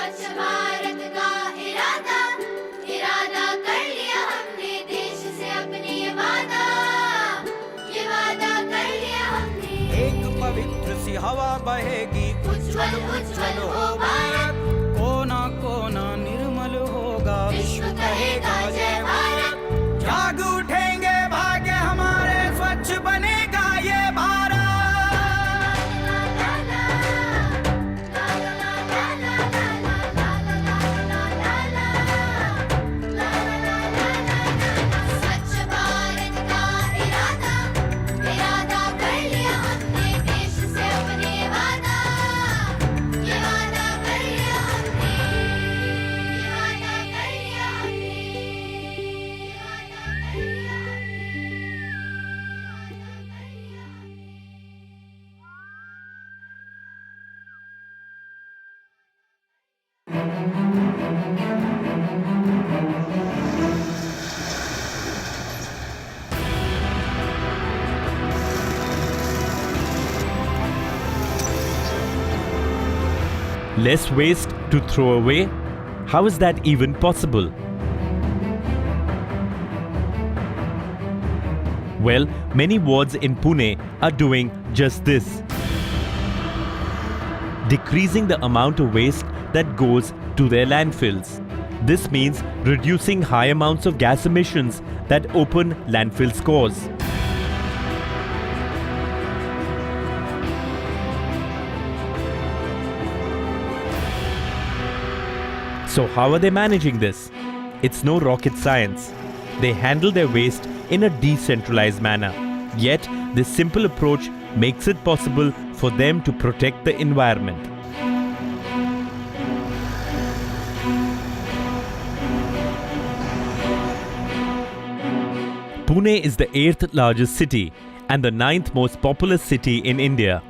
स्वच्छ भारत का इरादा इरादा कर लिया हमने देश से अपने ये वादा कर लिया हमने। एक पवित्र सी हवा बहेगी, उज्जवल उज्जवल हो भारत, कोना कोना निर्मल होगा, विश्व कहेगा जय भारत। जाग उठेंगे भाग्य हमारे, स्वच्छ बनेगा ये भारत। स्वच्छ भारत का इरादा इरादा कर लिया हमने देश से अपने वादा कर लिया हमने, ये वादा कर लिया हमने, ये वादा कर लिया Less waste to throw away? How is that even possible? Well, many wards in Pune are doing just this. Decreasing the amount of waste that goes to their landfills. This means reducing high amounts of gas emissions that open landfills cause. So how are they managing this? It's no rocket science. They handle their waste in a decentralized manner. Yet, this simple approach makes it possible for them to protect the environment. Pune is the 8th largest city and the 9th most populous city in India.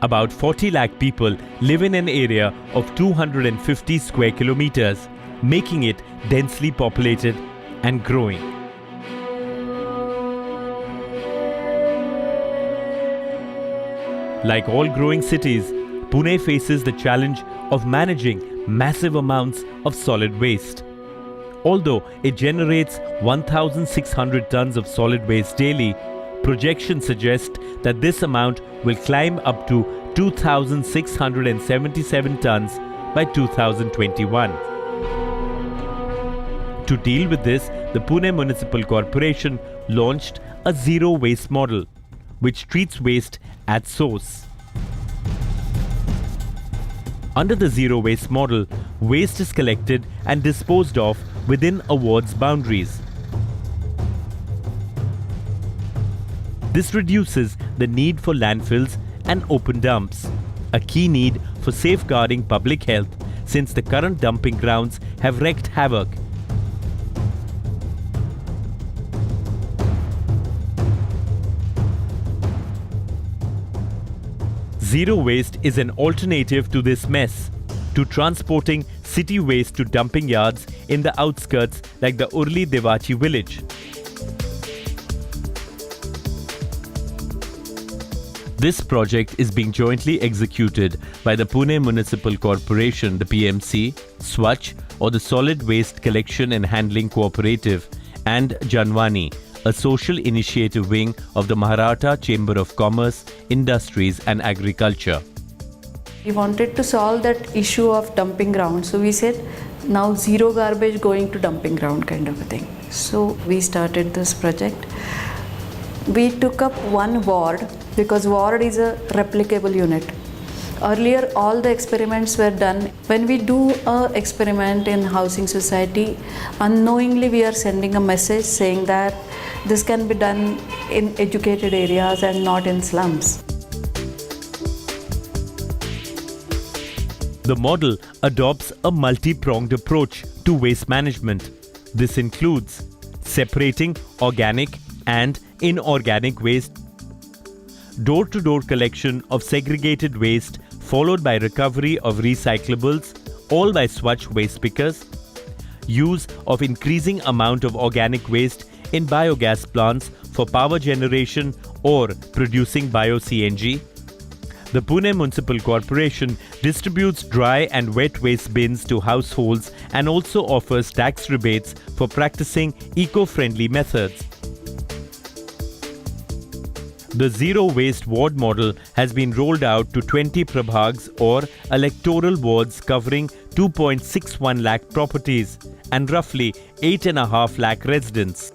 About 40 lakh people live in an area of 250 square kilometers, making it densely populated and growing. Like all growing cities, Pune faces the challenge of managing massive amounts of solid waste. Although it generates 1,600 tons of solid waste daily, projections suggest that this amount will climb up to 2,677 tons by 2021. To deal with this, the Pune Municipal Corporation launched a zero waste model, which treats waste at source. Under the zero waste model, waste is collected and disposed of within a ward's boundaries. This reduces the need for landfills and open dumps, a key need for safeguarding public health since the current dumping grounds have wreaked havoc. Zero waste is an alternative to this mess, to transporting city waste to dumping yards in the outskirts like the Urli Devachi village. This project is being jointly executed by the Pune Municipal Corporation, the PMC, Swachh or the Solid Waste Collection and Handling Cooperative, and Janwani, a social initiative wing of the Maharashtra Chamber of Commerce, Industries and Agriculture. We wanted to solve that issue of dumping ground. So we said now zero garbage going to dumping ground kind of a thing. So we started this project. We took up one ward because ward is a replicable unit. Earlier all the experiments were done. When we do an experiment in housing society, unknowingly we are sending a message saying that this can be done in educated areas and not in slums. The model adopts a multi-pronged approach to waste management. This includes separating organic and inorganic waste, door-to-door collection of segregated waste followed by recovery of recyclables, all by Swachh waste pickers, use of increasing amount of organic waste in biogas plants for power generation or producing bio-CNG, The Pune Municipal Corporation distributes dry and wet waste bins to households and also offers tax rebates for practicing eco-friendly methods. The zero waste ward model has been rolled out to 20 prabhags or electoral wards covering 2.61 lakh properties and roughly 8.5 lakh residents.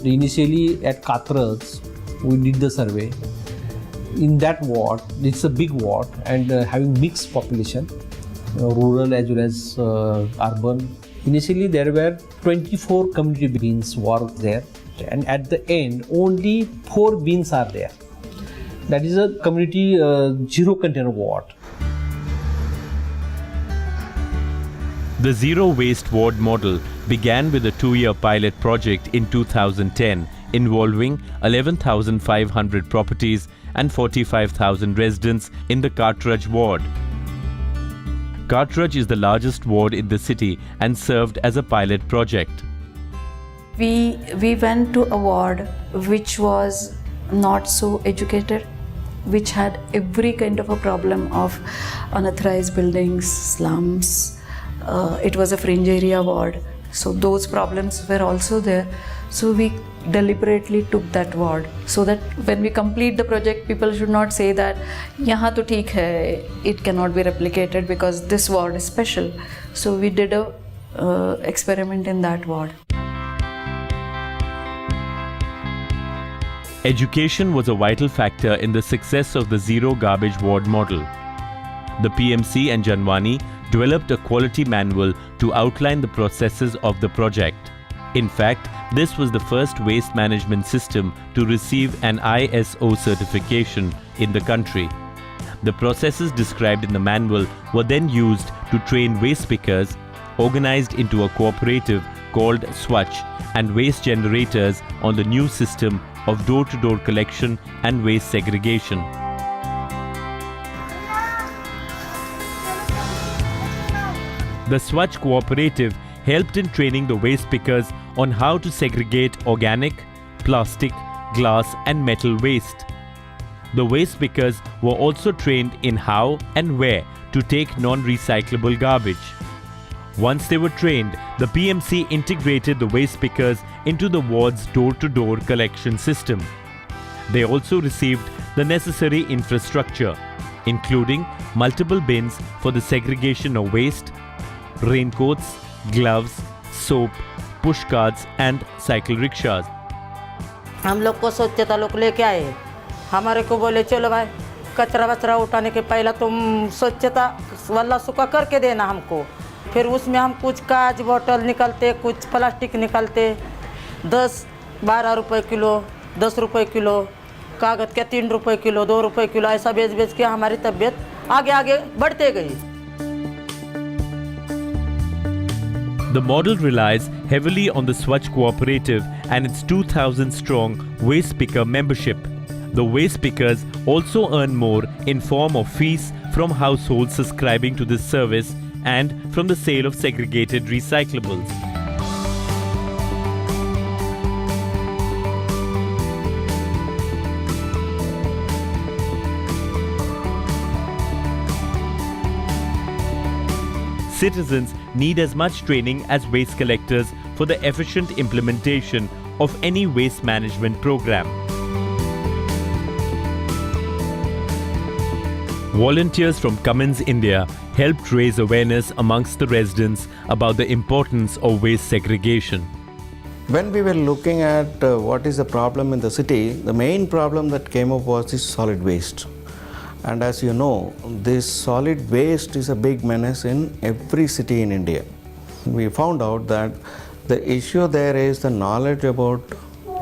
Initially at Katras, we did the survey. In that ward, it's a big ward and having mixed population, rural as well as urban. Initially there were 24 community bins were there, and at the end only 4 bins are there. That is a community zero container ward. The zero waste ward model began with a 2-year pilot project in 2010 involving 11,500 properties and 45,000 residents in the Kartraj ward. Kartraj is the largest ward in the city and served as a pilot project. We went to a ward which was not so educated, which had every kind of a problem of unauthorized buildings, slums. It was a fringe area ward, so those problems were also there. So we deliberately took that ward so that when we complete the project, people should not say that yahan to theek hai, it cannot be replicated because this ward is special. So we did a experiment in that ward. Education was a vital factor in the success of the zero garbage ward model. The PMC and Janwani developed a quality manual to outline the processes of the project. In fact, this was the first waste management system to receive an ISO certification in the country. The processes described in the manual were then used to train waste pickers, organized into a cooperative called Swachh, and waste generators on the new system of door-to-door collection and waste segregation. The Swachh cooperative helped in training the waste pickers on how to segregate organic, plastic, glass and metal waste. The waste pickers were also trained in how and where to take non-recyclable garbage. Once they were trained, the PMC integrated the waste pickers into the ward's door-to-door collection system. They also received the necessary infrastructure, including multiple bins for the segregation of waste, raincoats, gloves, soap, push carts and cycle rickshaws. हम लोग को स्वच्छता लोग लेके आए, हमारे को बोले चलो भाई कचरा वचरा उठाने के पहला तुम स्वच्छता वाला सुखा करके देना हमको। फिर उसमें हम कुछ कांच बोतल निकलते, कुछ प्लास्टिक निकलते, 10-12 रुपए किलो, 10 रुपए किलो, कागज़ के 3 रुपए किलो, 2 रुपए किलो, ऐसा बेच बेच के हमारी तबीयत आगे आगे बढ़ते गई। The model relies heavily on the Swachh cooperative and its 2,000 strong waste picker membership. The waste pickers also earn more in form of fees from households subscribing to this service and from the sale of segregated recyclables. Citizens need as much training as waste collectors for the efficient implementation of any waste management program. Volunteers from Cummins India helped raise awareness amongst the residents about the importance of waste segregation. When we were looking at what is the problem in the city, the main problem that came up was this solid waste. And as you know, this solid waste is a big menace in every city in India. We found out that the issue there is the knowledge about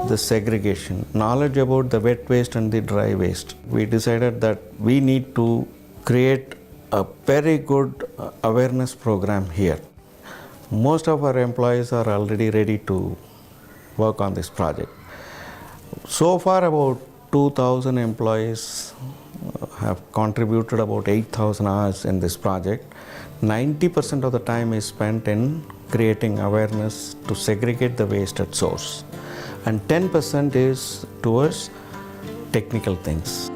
the segregation, knowledge about the wet waste and the dry waste. We decided that we need to create a very good awareness program here. Most of our employees are already ready to work on this project. So far about 2,000 employees have contributed about 8,000 hours in this project. 90% of the time is spent in creating awareness to segregate the waste at source, and 10% is towards technical things.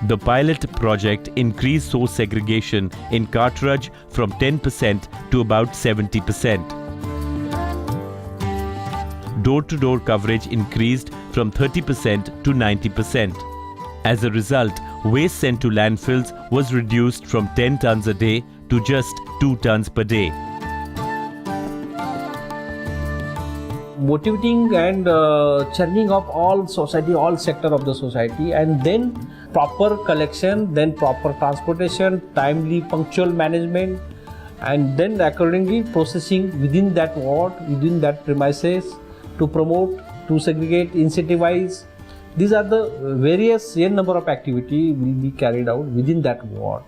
The pilot project increased source segregation in Cartridge from 10% to about 70%. Door-to-door coverage increased from 30% to 90%. As a result, waste sent to landfills was reduced from 10 tons a day to just 2 tons per day. Motivating and churning of all society, all sector of the society, and then proper collection, then proper transportation, timely punctual management, and then accordingly processing within that ward, within that premises, to promote, to segregate, incentivize. These are the various n number of activity will be carried out within that ward.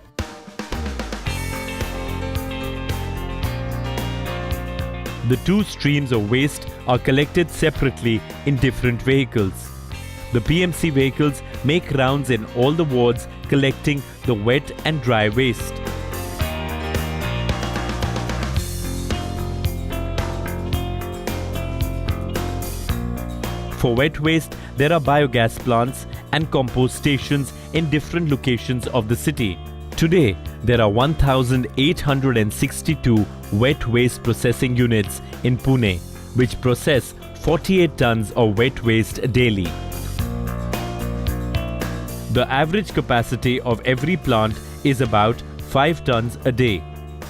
The two streams of waste are collected separately in different vehicles. The PMC vehicles make rounds in all the wards collecting the wet and dry waste. For wet waste, there are biogas plants and compost stations in different locations of the city. Today, there are 1,862 wet waste processing units in Pune, which process 48 tons of wet waste daily. The average capacity of every plant is about 5 tons a day.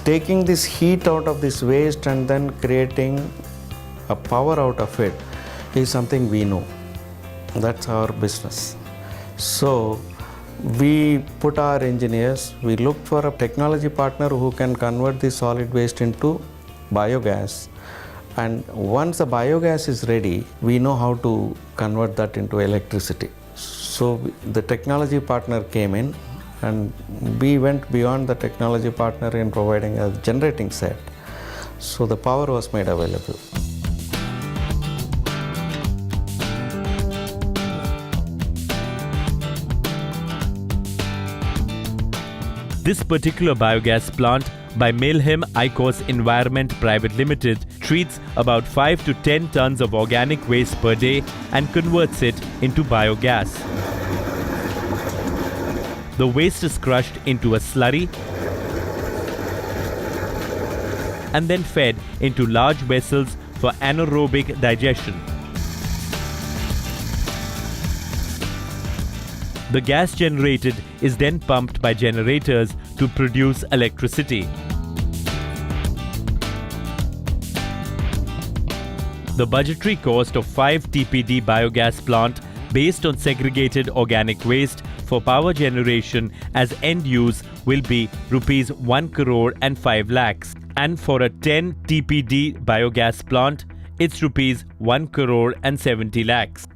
Taking this heat out of this waste and then creating a power out of it is something we know. That's our business. So we put our engineers, we looked for a technology partner who can convert the solid waste into biogas. And once the biogas is ready, we know how to convert that into electricity. So the technology partner came in, and we went beyond the technology partner in providing a generating set. So the power was made available. This particular biogas plant by Melhem Icos Environment Private Limited treats about 5 to 10 tons of organic waste per day and converts it into biogas. The waste is crushed into a slurry and then fed into large vessels for anaerobic digestion. The gas generated is then pumped by generators to produce electricity. The budgetary cost of 5 TPD biogas plant based on segregated organic waste for power generation as end use will be rupees 1 crore and 5 lakhs, and for a 10 TPD biogas plant it's rupees 1 crore and 70 lakhs.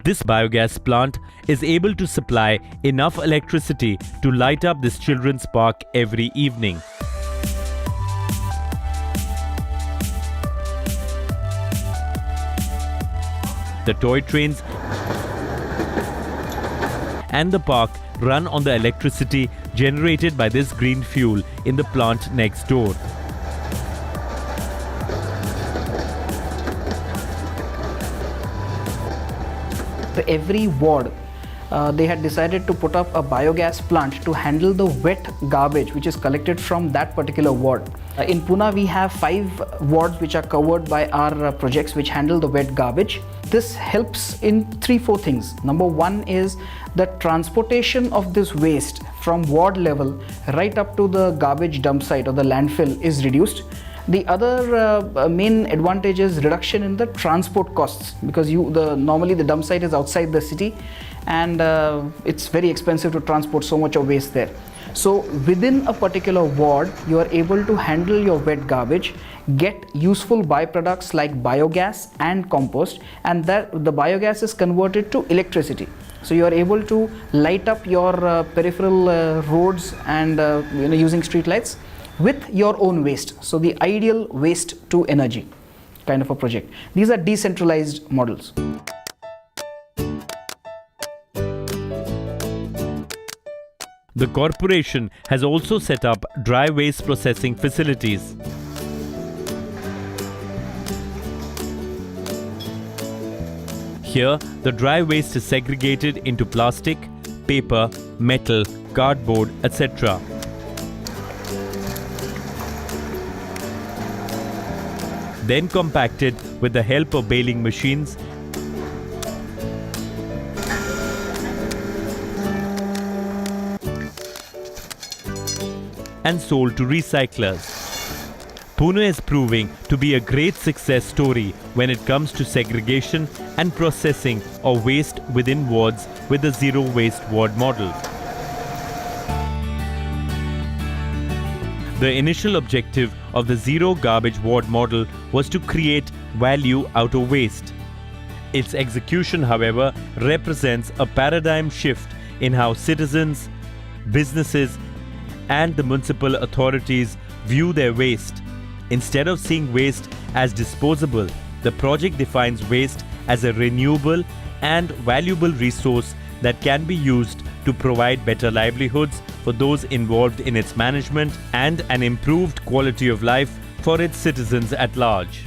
This biogas plant is able to supply enough electricity to light up this children's park every evening. The toy trains and the park run on the electricity generated by this green fuel in the plant next door. Every ward they had decided to put up a biogas plant to handle the wet garbage which is collected from that particular ward. In Pune we have 5 wards which are covered by our projects which handle the wet garbage. This helps in 3-4 things. Number 1 is the transportation of this waste from ward level right up to the garbage dump site or the landfill is reduced. The other main advantage is reduction in the transport costs, because normally the dump site is outside the city and it's very expensive to transport so much of waste there. So within a particular ward you are able to handle your wet garbage, get useful byproducts like biogas and compost, and that the biogas is converted to electricity. So you are able to light up your peripheral roads and using street lights with your own waste. So the ideal waste to energy kind of a project. These are decentralized models. The corporation has also set up dry waste processing facilities. Here, the dry waste is segregated into plastic, paper, metal, cardboard, etc. Then compacted with the help of baling machines and sold to recyclers. Pune is proving to be a great success story when it comes to segregation and processing of waste within wards with the zero waste ward model. The initial objective of the zero garbage ward model was to create value out of waste. Its execution, however, represents a paradigm shift in how citizens, businesses, and the municipal authorities view their waste. Instead of seeing waste as disposable, the project defines waste as a renewable and valuable resource that can be used to provide better livelihoods for those involved in its management and an improved quality of life for its citizens at large.